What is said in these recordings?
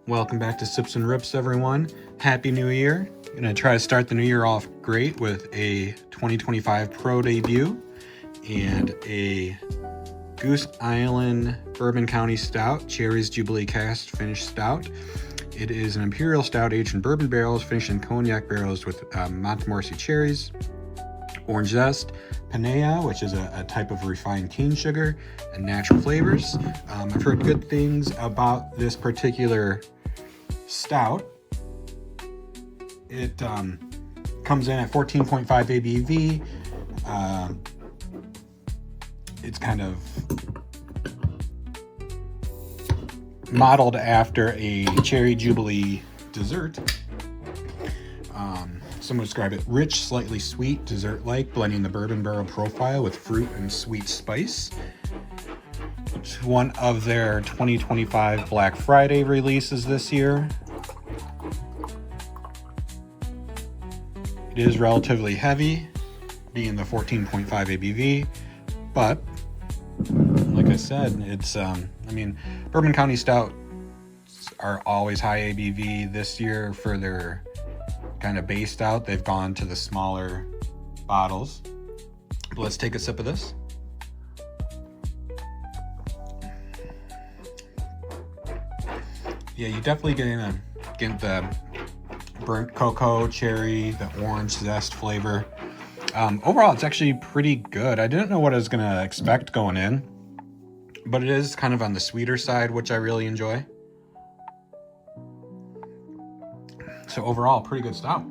Welcome back to Sips and Rips, everyone. Happy New Year. I'm going to try to start the new year off great with a 2025 Pro debut and a Goose Island Bourbon County Stout, Cherries Jubilee Cast Finished Stout. It is an imperial stout aged in bourbon barrels, finished in cognac barrels with Montmorency cherries, orange zest, panea, which is a type of refined cane sugar, and natural flavors. I've heard good things about this particular stout. It comes in at 14.5 ABV. It's kind of modeled after a Cherry Jubilee dessert. Some would describe it rich, slightly sweet, dessert-like, blending the bourbon barrel profile with fruit and sweet spice. It's one of their 2025 Black Friday releases this year. It is relatively heavy, being the 14.5 ABV, but like I said, it's Bourbon County Stouts are always high ABV. This year, for their kind of base stout, they've gone to the smaller bottles. But let's take a sip of this. Yeah, you definitely get the burnt cocoa, cherry, the orange zest flavor. Overall, it's actually pretty good. I didn't know what I was going to expect going in, but it is kind of on the sweeter side, which I really enjoy. So overall, pretty good stout.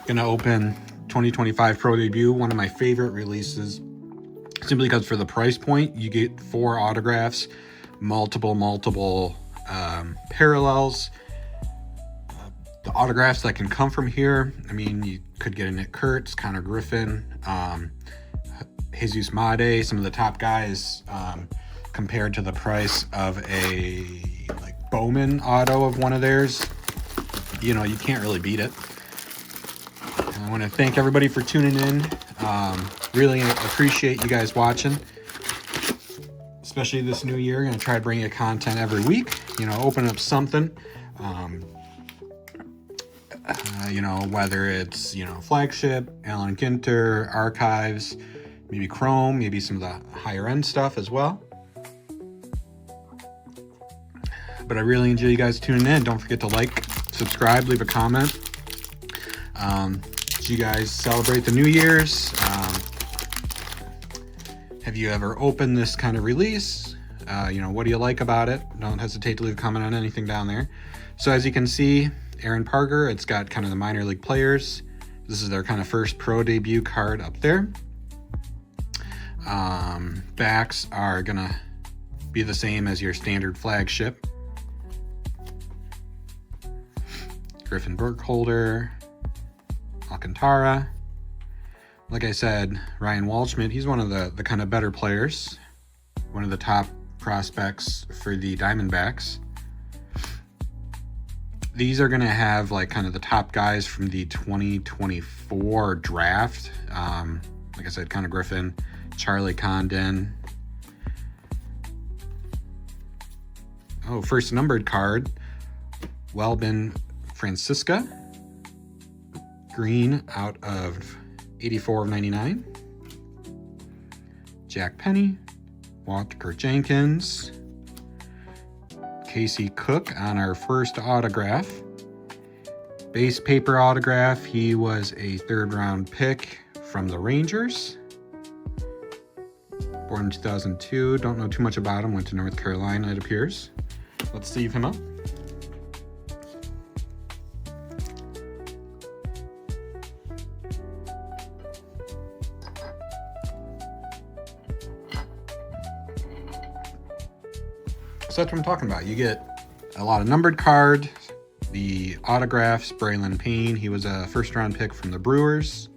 Gonna open 2025 Pro Debut, one of my favorite releases, simply because for the price point, you get 4 autographs, multiple parallels. The autographs that can come from here, you could get a Nick Kurtz, Connor Griffin, Jesus Made, some of the top guys, compared to the price of a Bowman auto of one of theirs. You can't really beat it. And I want to thank everybody for tuning in. Really appreciate you guys watching, especially this new year. Going to try to bring you content every week. Open up something. Whether it's flagship, Allen Ginter, archives, maybe Chrome, maybe some of the higher end stuff as well. But I really enjoy you guys tuning in. Don't forget to like, subscribe, leave a comment. Did you guys celebrate the New Year's? Have you ever opened this kind of release? What do you like about it? Don't hesitate to leave a comment on anything down there. So as you can see, Aaron Parker, it's got kind of the minor league players. This is their kind of first pro debut card up there. Backs are gonna be the same as your standard flagship. Griffin Burkholder, Alcantara. Like I said, Ryan Waldschmidt, he's one of the kind of better players. One of the top prospects for the Diamondbacks. These are going to have kind of the top guys from the 2024 draft. Like I said, Connor Griffin, Charlie Condon. Oh, first numbered card, Welbin Francisca. Green out of 84 of 99. Jack Penny, Walker Jenkins, Casey Cook on our first autograph. Base paper autograph, he was a 3rd round pick from the Rangers. Born in 2002, don't know too much about him, went to North Carolina it appears. Let's sleeve him up. So that's what I'm talking about. You get a lot of numbered cards, the autographs, Braylon Payne, he was a 1st round pick from the Brewers.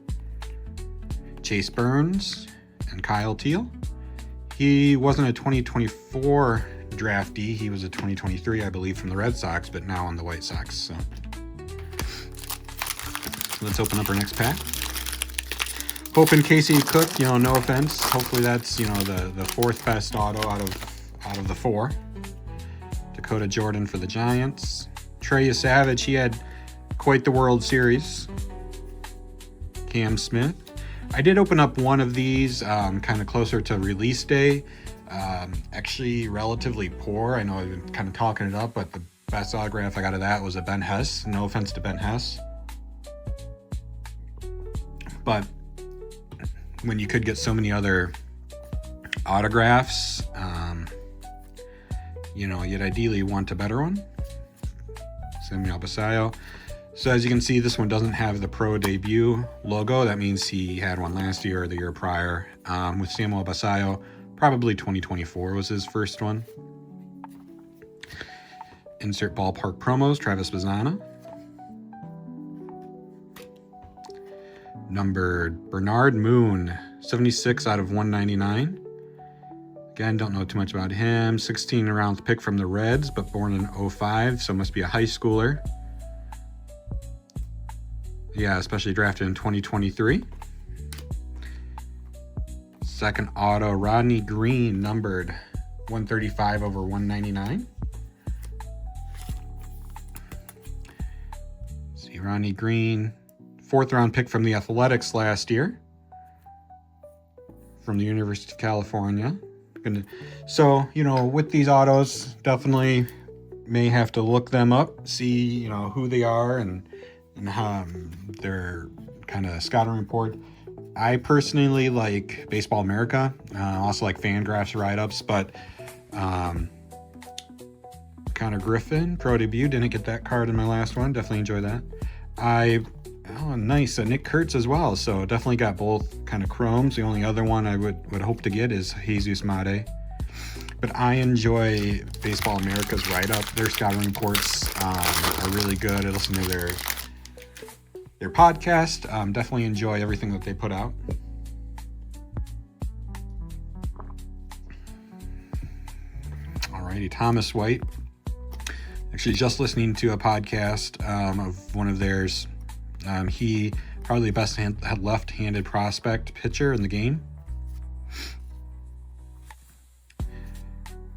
Chase Burns and Kyle Teal. He wasn't a 2024 draftee, he was a 2023, I believe, from the Red Sox, but now on the White Sox. So let's open up our next pack. Hoping Casey Cook, no offense. Hopefully that's, the 4th best auto out of the 4. To Dakota Jordan for the Giants. Trey Savage, he had quite the World Series. Cam Smith. I did open up one of these kind of closer to release day. Actually relatively poor. I know I've been kind of talking it up, but the best autograph I got of that was a Ben Hess. No offense to Ben Hess. But when you could get so many other autographs, you'd ideally want a better one. Samuel Basallo. So as you can see, this one doesn't have the pro debut logo. That means he had one last year or the year prior. With Samuel Basallo, probably 2024 was his first one. Insert ballpark promos, Travis Bazzana. Numbered Bernard Moon, 76 out of 199. Again, don't know too much about him. 16 round pick from the Reds, but born in 05, so must be a high schooler. Yeah, especially drafted in 2023. Second auto, Rodney Green, numbered 135 over 199. See, Rodney Green, 4th round pick from the Athletics last year. From the University of California. So, with these autos, definitely may have to look them up, see, who they are and how their kind of scouting report. I personally like Baseball America, also like Fangraphs write-ups, but Connor Griffin, pro debut, didn't get that card in my last one. Definitely enjoy that. Nice, Nick Kurtz as well, so definitely got both kind of chromes. The only other one I would hope to get is Jesus Mate. But I enjoy Baseball America's write-up. Their scouting reports are really good. I listen to their podcast. Definitely enjoy everything that they put out. Alrighty, Thomas White. Actually, just listening to a podcast of one of theirs. He probably the best left-handed prospect pitcher in the game.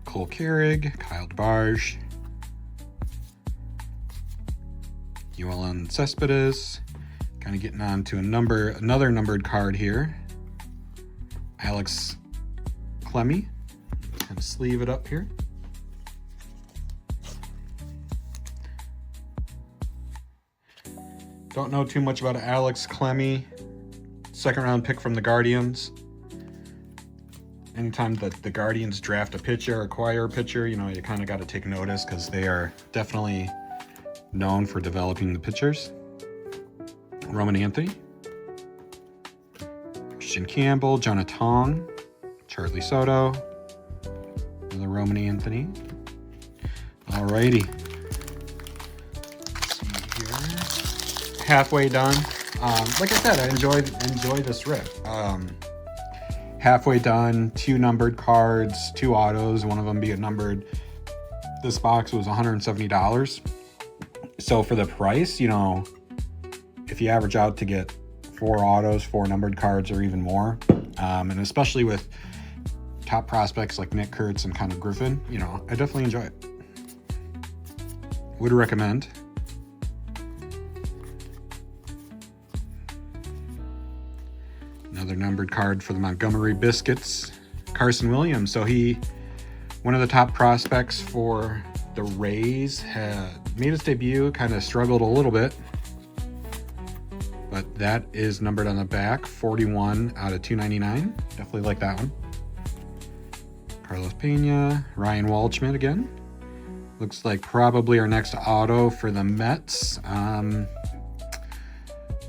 Cole Carrig, Kyle DeBarge, ULN Cespedes. Kind of getting on to another numbered card here. Alex Clemmy. Kind of sleeve it up here. Don't know too much about Alex Clemmy. 2nd round pick from the Guardians. Anytime that the Guardians draft a pitcher, acquire a pitcher, you kind of got to take notice because they are definitely known for developing the pitchers. Roman Anthony. Christian Campbell, Jonah Tong, Charlie Soto, another Roman Anthony. Alrighty. Let's see here. Halfway done. Like I said, I enjoy this rip. Halfway done, 2 numbered cards, 2 autos, one of them being numbered. This box was $170. So for the price, if you average out to get 4 autos, 4 numbered cards, or even more, and especially with top prospects like Nick Kurtz and Connor Griffin, I definitely enjoy it. Would recommend. Another numbered card for the Montgomery Biscuits, Carson Williams. So one of the top prospects for the Rays, had made his debut, kind of struggled a little bit. But that is numbered on the back, 41 out of 299. Definitely like that one. Carlos Pena, Ryan Waldschmidt again. Looks like probably our next auto for the Mets.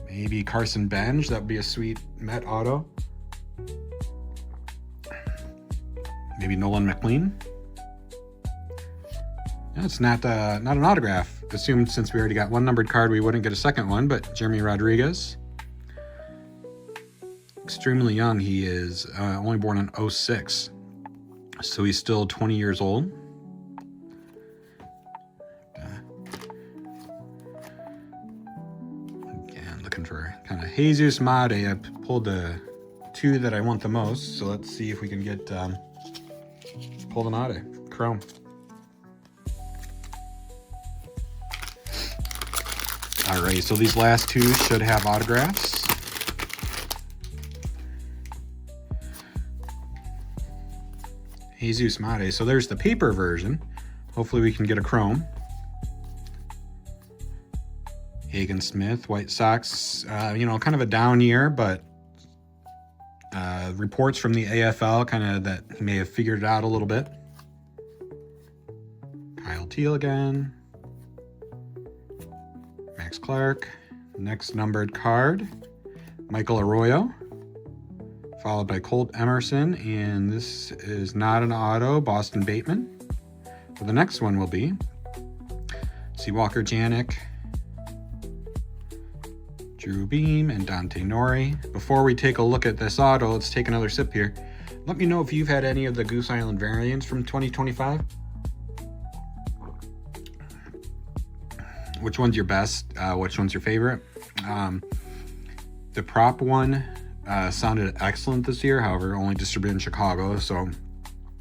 Maybe Carson Benj. That would be a sweet Met auto. Maybe Nolan McLean. No, it's not an autograph. Assumed since we already got 1 numbered card, we wouldn't get a second one, but Jeremy Rodriguez. Extremely young. He is only born in 06. So he's still 20 years old. Again, looking for kind of Jesus Mate. I pulled the 2 that I want the most. So let's see if we can get pull the Mate. Chrome. All right, so these last two should have autographs. Jesus Mate. So there's the paper version. Hopefully we can get a chrome. Hagen Smith, White Sox, you know, kind of a down year, but reports from the AFL kind of that he may have figured it out a little bit. Kyle Teal again. Max Clark. Next numbered card, Michael Arroyo, followed by Colt Emerson, and this is not an auto, Boston Bateman. So the next one will be Walker Janik, Drew Beam, and Dante Nori. Before we take a look at this auto, let's take another sip here. Let me know if you've had any of the Goose Island variants from 2025. Which one's your best? Which one's your favorite? The prop one sounded excellent this year, however, only distributed in Chicago, so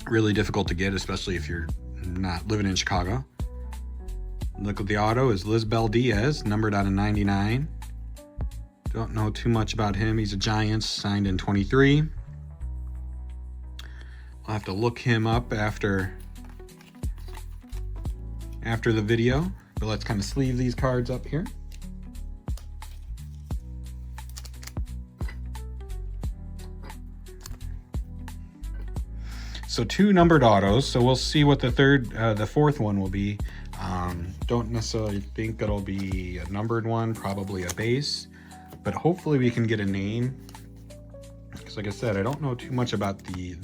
really difficult to get, especially if you're not living in Chicago. Look at the auto is Lisbel Diaz, numbered out of 99. Don't know too much about him. He's a Giants, signed in 23. I'll have to look him up after the video. But let's kind of sleeve these cards up here. So 2 numbered autos. So we'll see what the fourth one will be. Don't necessarily think it'll be a numbered one, probably a base, but hopefully we can get a name. Because like I said, I don't know too much about the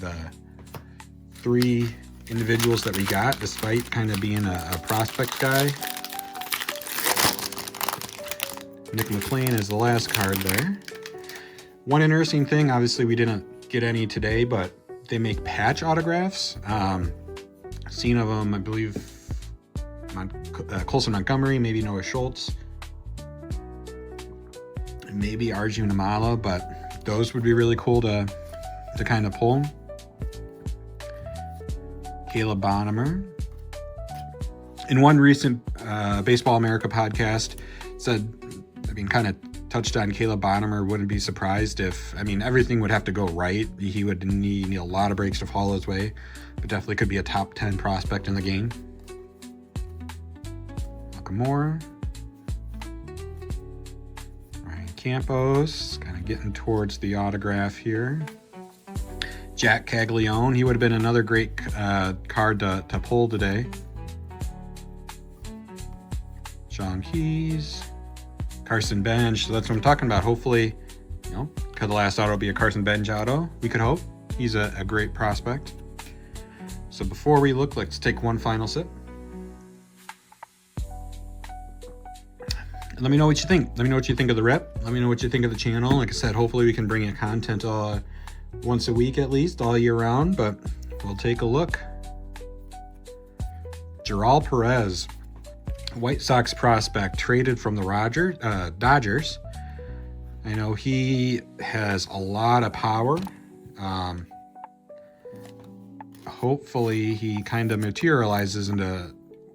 3 individuals that we got, despite kind of being a prospect guy. Nick McLean is the last card there. One interesting thing, obviously we didn't get any today, but they make patch autographs. Seen of them, I believe, Colson Montgomery, maybe Noah Schultz, maybe Arjun Amala, but those would be really cool to kind of pull. Caleb Bonham. In one recent Baseball America podcast, said, kind of touched on Caleb Bonham. Wouldn't be surprised if, everything would have to go right. He would need a lot of breaks to fall his way, but definitely could be a top 10 prospect in the game. Nakamura. Ryan Campos, kind of getting towards the autograph here. Jack Caglione, he would have been another great card to pull today. Sean Keys. Carson Bench, so that's what I'm talking about. Hopefully, could the last auto be a Carson Bench auto? We could hope. He's a great prospect. So before we look, let's take one final sip. And let me know what you think. Let me know what you think of the rep. Let me know what you think of the channel. Like I said, hopefully we can bring you content once a week at least, all year round, but we'll take a look. Gerald Perez. White Sox prospect, traded from the Dodgers. I know he has a lot of power. Hopefully he kind of materializes into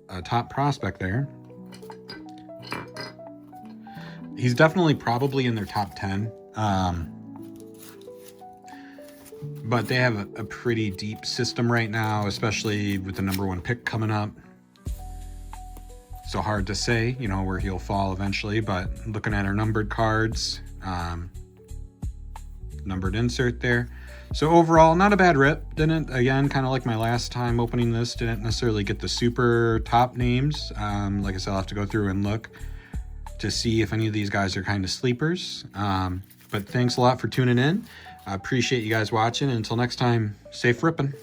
a top prospect there. He's definitely probably in their top 10. But they have a pretty deep system right now, especially with the #1 pick coming up. So hard to say, where he'll fall eventually, but looking at our numbered cards, numbered insert there. So overall, not a bad rip. Didn't, again, kind of like my last time opening this, didn't necessarily get the super top names. Like I said, I'll have to go through and look to see if any of these guys are kind of sleepers. But thanks a lot for tuning in. I appreciate you guys watching. Until next time, safe ripping.